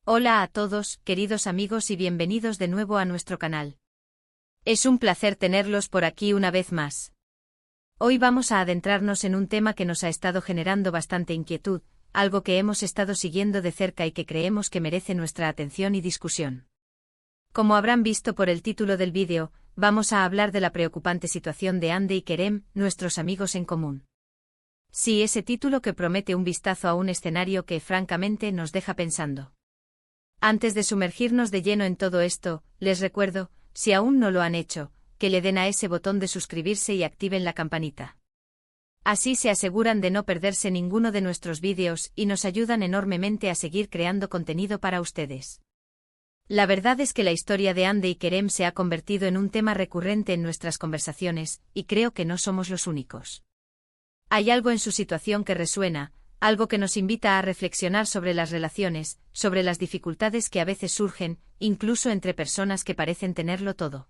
Hola a todos, queridos amigos, y bienvenidos de nuevo a nuestro canal. Es un placer tenerlos por aquí una vez más. Hoy vamos a adentrarnos en un tema que nos ha estado generando bastante inquietud, algo que hemos estado siguiendo de cerca y que creemos que merece nuestra atención y discusión. Como habrán visto por el título del vídeo, vamos a hablar de la preocupante situación de Hande y Kerem, nuestros amigos en común. Sí, ese título que promete un vistazo a un escenario que francamente nos deja pensando. Antes de sumergirnos de lleno en todo esto, les recuerdo, si aún no lo han hecho, que le den a ese botón de suscribirse y activen la campanita. Así se aseguran de no perderse ninguno de nuestros vídeos y nos ayudan enormemente a seguir creando contenido para ustedes. La verdad es que la historia de Hande y Kerem se ha convertido en un tema recurrente en nuestras conversaciones, y creo que no somos los únicos. Hay algo en su situación que resuena, algo que nos invita a reflexionar sobre las relaciones, sobre las dificultades que a veces surgen, incluso entre personas que parecen tenerlo todo.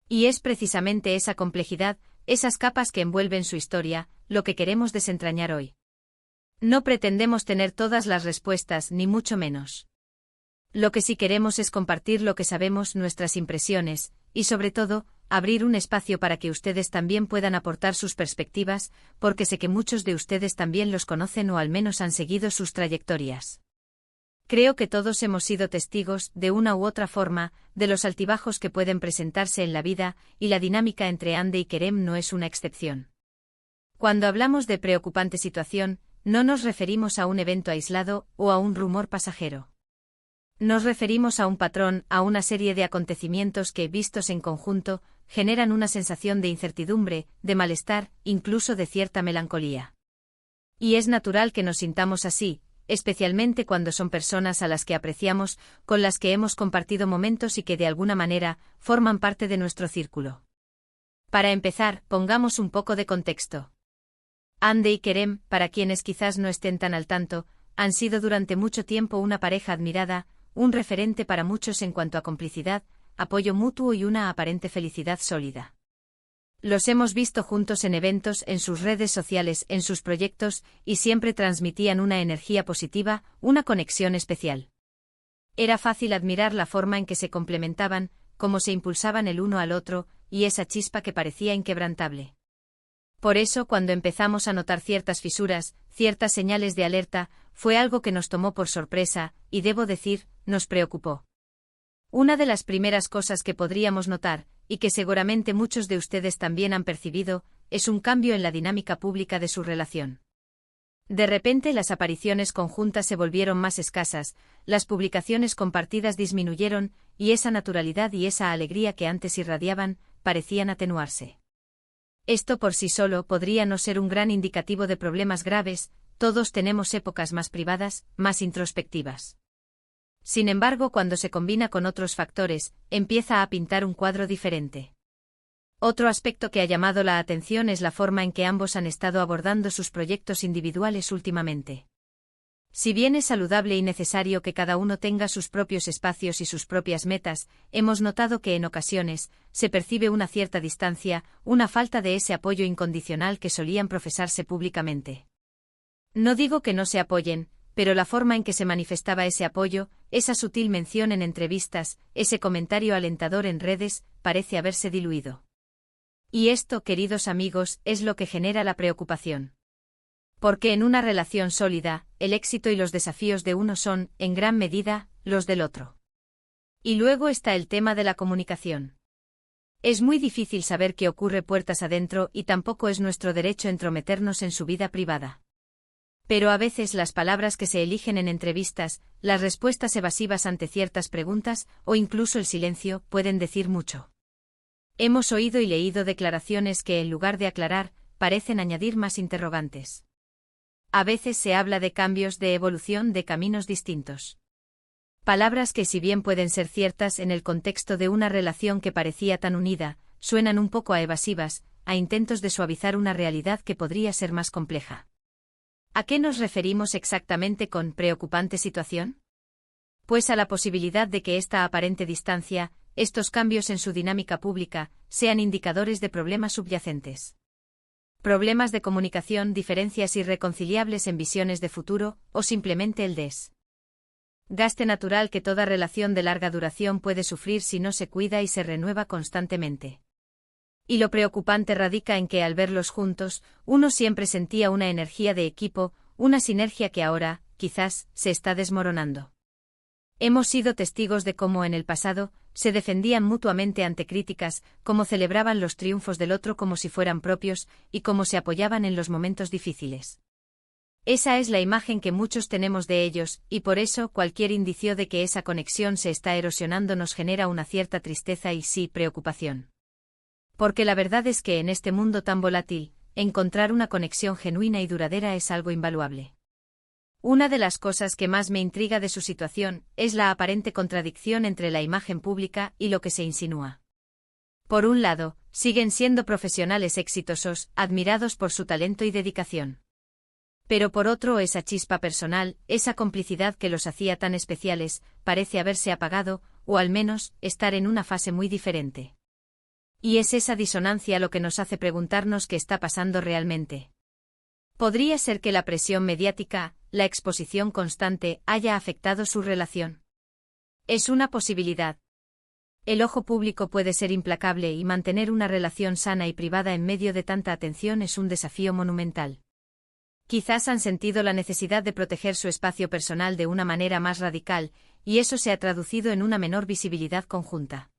Y es precisamente esa complejidad, esas capas que envuelven su historia, lo que queremos desentrañar hoy. No pretendemos tener todas las respuestas, ni mucho menos. Lo que sí queremos es compartir lo que sabemos, nuestras impresiones, y sobre todo, abrir un espacio para que ustedes también puedan aportar sus perspectivas, porque sé que muchos de ustedes también los conocen o al menos han seguido sus trayectorias. Creo que todos hemos sido testigos, de una u otra forma, de los altibajos que pueden presentarse en la vida, y la dinámica entre Hande y Kerem no es una excepción. Cuando hablamos de preocupante situación, no nos referimos a un evento aislado o a un rumor pasajero. Nos referimos a un patrón, a una serie de acontecimientos que, vistos en conjunto, generan una sensación de incertidumbre, de malestar, incluso de cierta melancolía. Y es natural que nos sintamos así, especialmente cuando son personas a las que apreciamos, con las que hemos compartido momentos y que de alguna manera forman parte de nuestro círculo. Para empezar, pongamos un poco de contexto. Hande y Kerem, para quienes quizás no estén tan al tanto, han sido durante mucho tiempo una pareja admirada, un referente para muchos en cuanto a complicidad, apoyo mutuo y una aparente felicidad sólida. Los hemos visto juntos en eventos, en sus redes sociales, en sus proyectos, y siempre transmitían una energía positiva, una conexión especial. Era fácil admirar la forma en que se complementaban, cómo se impulsaban el uno al otro, y esa chispa que parecía inquebrantable. Por eso, cuando empezamos a notar ciertas fisuras, ciertas señales de alerta, fue algo que nos tomó por sorpresa, y debo decir, nos preocupó. Una de las primeras cosas que podríamos notar, y que seguramente muchos de ustedes también han percibido, es un cambio en la dinámica pública de su relación. De repente las apariciones conjuntas se volvieron más escasas, las publicaciones compartidas disminuyeron, y esa naturalidad y esa alegría que antes irradiaban, parecían atenuarse. Esto por sí solo podría no ser un gran indicativo de problemas graves, todos tenemos épocas más privadas, más introspectivas. Sin embargo, cuando se combina con otros factores, empieza a pintar un cuadro diferente. Otro aspecto que ha llamado la atención es la forma en que ambos han estado abordando sus proyectos individuales últimamente. Si bien es saludable y necesario que cada uno tenga sus propios espacios y sus propias metas, hemos notado que en ocasiones se percibe una cierta distancia, una falta de ese apoyo incondicional que solían profesarse públicamente. No digo que no se apoyen, pero la forma en que se manifestaba ese apoyo, esa sutil mención en entrevistas, ese comentario alentador en redes, parece haberse diluido. Y esto, queridos amigos, es lo que genera la preocupación. Porque en una relación sólida, el éxito y los desafíos de uno son, en gran medida, los del otro. Y luego está el tema de la comunicación. Es muy difícil saber qué ocurre puertas adentro y tampoco es nuestro derecho entrometernos en su vida privada. Pero a veces las palabras que se eligen en entrevistas, las respuestas evasivas ante ciertas preguntas, o incluso el silencio, pueden decir mucho. Hemos oído y leído declaraciones que, en lugar de aclarar, parecen añadir más interrogantes. A veces se habla de cambios, de evolución, de caminos distintos. Palabras que, si bien pueden ser ciertas en el contexto de una relación que parecía tan unida, suenan un poco a evasivas, a intentos de suavizar una realidad que podría ser más compleja. ¿A qué nos referimos exactamente con preocupante situación? Pues a la posibilidad de que esta aparente distancia, estos cambios en su dinámica pública, sean indicadores de problemas subyacentes. Problemas de comunicación, diferencias irreconciliables en visiones de futuro, o simplemente el Gaste natural que toda relación de larga duración puede sufrir si no se cuida y se renueva constantemente. Y lo preocupante radica en que al verlos juntos, uno siempre sentía una energía de equipo, una sinergia que ahora, quizás, se está desmoronando. Hemos sido testigos de cómo en el pasado, se defendían mutuamente ante críticas, cómo celebraban los triunfos del otro como si fueran propios, y cómo se apoyaban en los momentos difíciles. Esa es la imagen que muchos tenemos de ellos, y por eso cualquier indicio de que esa conexión se está erosionando nos genera una cierta tristeza y sí preocupación. Porque la verdad es que en este mundo tan volátil, encontrar una conexión genuina y duradera es algo invaluable. Una de las cosas que más me intriga de su situación es la aparente contradicción entre la imagen pública y lo que se insinúa. Por un lado, siguen siendo profesionales exitosos, admirados por su talento y dedicación. Pero por otro, esa chispa personal, esa complicidad que los hacía tan especiales, parece haberse apagado, o al menos, estar en una fase muy diferente. Y es esa disonancia lo que nos hace preguntarnos qué está pasando realmente. ¿Podría ser que la presión mediática, la exposición constante, haya afectado su relación? Es una posibilidad. El ojo público puede ser implacable y mantener una relación sana y privada en medio de tanta atención es un desafío monumental. Quizás han sentido la necesidad de proteger su espacio personal de una manera más radical, y eso se ha traducido en una menor visibilidad conjunta.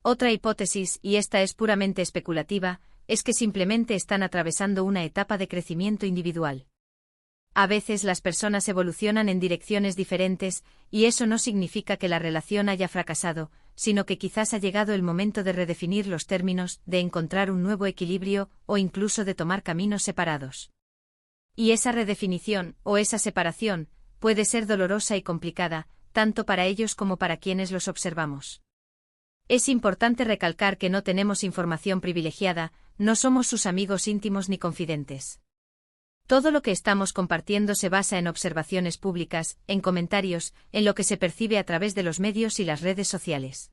Otra hipótesis, y esta es puramente especulativa, es que simplemente están atravesando una etapa de crecimiento individual. A veces las personas evolucionan en direcciones diferentes, y eso no significa que la relación haya fracasado, sino que quizás ha llegado el momento de redefinir los términos, de encontrar un nuevo equilibrio, o incluso de tomar caminos separados. Y esa redefinición, o esa separación, puede ser dolorosa y complicada, tanto para ellos como para quienes los observamos. Es importante recalcar que no tenemos información privilegiada, no somos sus amigos íntimos ni confidentes. Todo lo que estamos compartiendo se basa en observaciones públicas, en comentarios, en lo que se percibe a través de los medios y las redes sociales.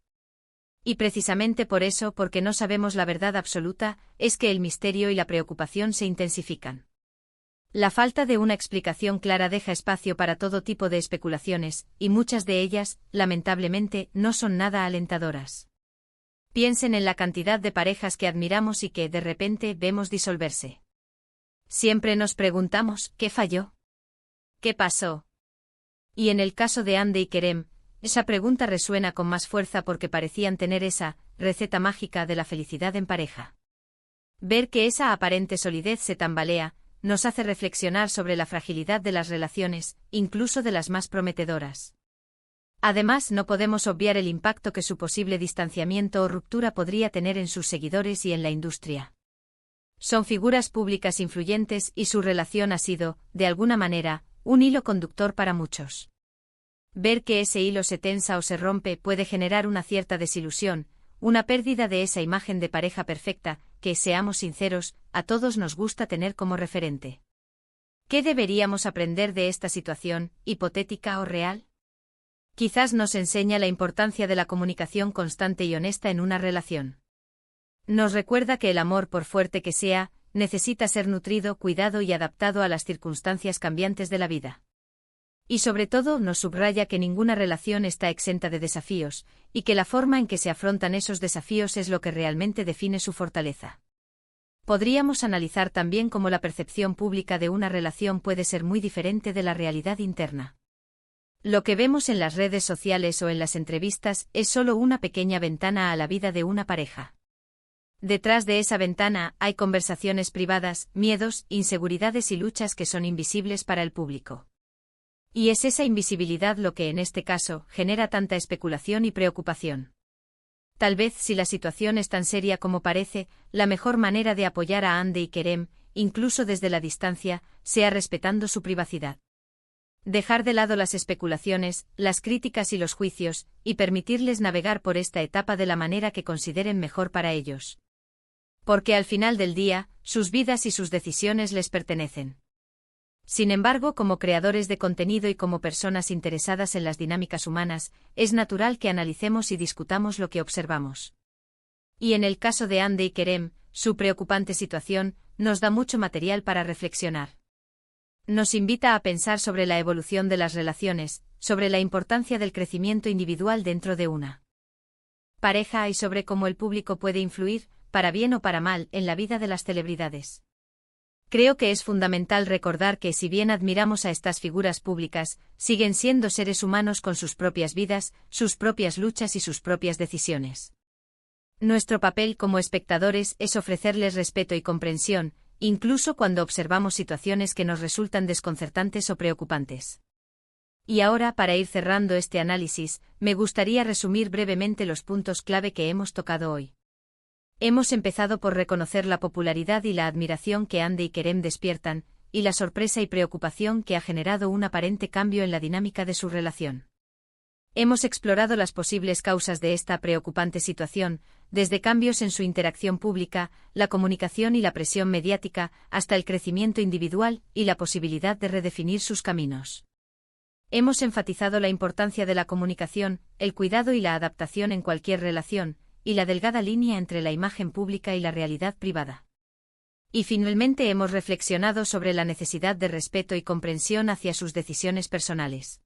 Y precisamente por eso, porque no sabemos la verdad absoluta, es que el misterio y la preocupación se intensifican. La falta de una explicación clara deja espacio para todo tipo de especulaciones, y muchas de ellas, lamentablemente, no son nada alentadoras. Piensen en la cantidad de parejas que admiramos y que, de repente, vemos disolverse. Siempre nos preguntamos, ¿qué falló? ¿Qué pasó? Y en el caso de Hande y Kerem, esa pregunta resuena con más fuerza porque parecían tener esa receta mágica de la felicidad en pareja. Ver que esa aparente solidez se tambalea, nos hace reflexionar sobre la fragilidad de las relaciones, incluso de las más prometedoras. Además, no podemos obviar el impacto que su posible distanciamiento o ruptura podría tener en sus seguidores y en la industria. Son figuras públicas influyentes y su relación ha sido, de alguna manera, un hilo conductor para muchos. Ver que ese hilo se tensa o se rompe puede generar una cierta desilusión, una pérdida de esa imagen de pareja perfecta, que, seamos sinceros, a todos nos gusta tener como referente. ¿Qué deberíamos aprender de esta situación, hipotética o real? Quizás nos enseña la importancia de la comunicación constante y honesta en una relación. Nos recuerda que el amor, por fuerte que sea, necesita ser nutrido, cuidado y adaptado a las circunstancias cambiantes de la vida. Y sobre todo nos subraya que ninguna relación está exenta de desafíos, y que la forma en que se afrontan esos desafíos es lo que realmente define su fortaleza. Podríamos analizar también cómo la percepción pública de una relación puede ser muy diferente de la realidad interna. Lo que vemos en las redes sociales o en las entrevistas es solo una pequeña ventana a la vida de una pareja. Detrás de esa ventana hay conversaciones privadas, miedos, inseguridades y luchas que son invisibles para el público. Y es esa invisibilidad lo que en este caso genera tanta especulación y preocupación. Tal vez si la situación es tan seria como parece, la mejor manera de apoyar a Hande y Kerem, incluso desde la distancia, sea respetando su privacidad. Dejar de lado las especulaciones, las críticas y los juicios, y permitirles navegar por esta etapa de la manera que consideren mejor para ellos. Porque al final del día, sus vidas y sus decisiones les pertenecen. Sin embargo, como creadores de contenido y como personas interesadas en las dinámicas humanas, es natural que analicemos y discutamos lo que observamos. Y en el caso de Hande y Kerem, su preocupante situación nos da mucho material para reflexionar. Nos invita a pensar sobre la evolución de las relaciones, sobre la importancia del crecimiento individual dentro de una pareja y sobre cómo el público puede influir, para bien o para mal, en la vida de las celebridades. Creo que es fundamental recordar que si bien admiramos a estas figuras públicas, siguen siendo seres humanos con sus propias vidas, sus propias luchas y sus propias decisiones. Nuestro papel como espectadores es ofrecerles respeto y comprensión, incluso cuando observamos situaciones que nos resultan desconcertantes o preocupantes. Y ahora, para ir cerrando este análisis, me gustaría resumir brevemente los puntos clave que hemos tocado hoy. Hemos empezado por reconocer la popularidad y la admiración que Hande y Kerem despiertan, y la sorpresa y preocupación que ha generado un aparente cambio en la dinámica de su relación. Hemos explorado las posibles causas de esta preocupante situación, desde cambios en su interacción pública, la comunicación y la presión mediática, hasta el crecimiento individual y la posibilidad de redefinir sus caminos. Hemos enfatizado la importancia de la comunicación, el cuidado y la adaptación en cualquier relación, y la delgada línea entre la imagen pública y la realidad privada. Y finalmente hemos reflexionado sobre la necesidad de respeto y comprensión hacia sus decisiones personales.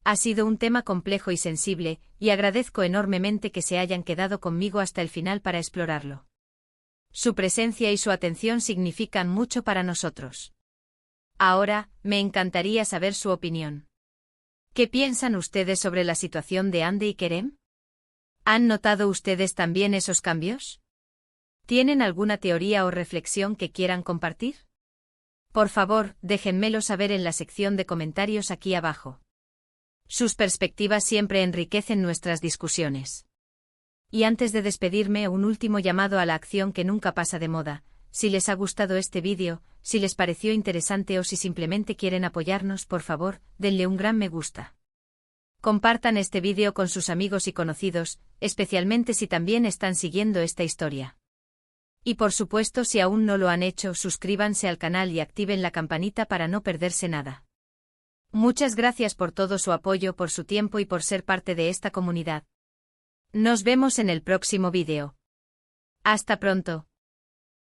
Ha sido un tema complejo y sensible, y agradezco enormemente que se hayan quedado conmigo hasta el final para explorarlo. Su presencia y su atención significan mucho para nosotros. Ahora, me encantaría saber su opinión. ¿Qué piensan ustedes sobre la situación de Hande y Kerem? ¿Han notado ustedes también esos cambios? ¿Tienen alguna teoría o reflexión que quieran compartir? Por favor, déjenmelo saber en la sección de comentarios aquí abajo. Sus perspectivas siempre enriquecen nuestras discusiones. Y antes de despedirme, un último llamado a la acción que nunca pasa de moda. Si les ha gustado este vídeo, si les pareció interesante o si simplemente quieren apoyarnos, por favor, denle un gran me gusta. Compartan este vídeo con sus amigos y conocidos, especialmente si también están siguiendo esta historia. Y por supuesto, si aún no lo han hecho, suscríbanse al canal y activen la campanita para no perderse nada. Muchas gracias por todo su apoyo, por su tiempo y por ser parte de esta comunidad. Nos vemos en el próximo vídeo. Hasta pronto.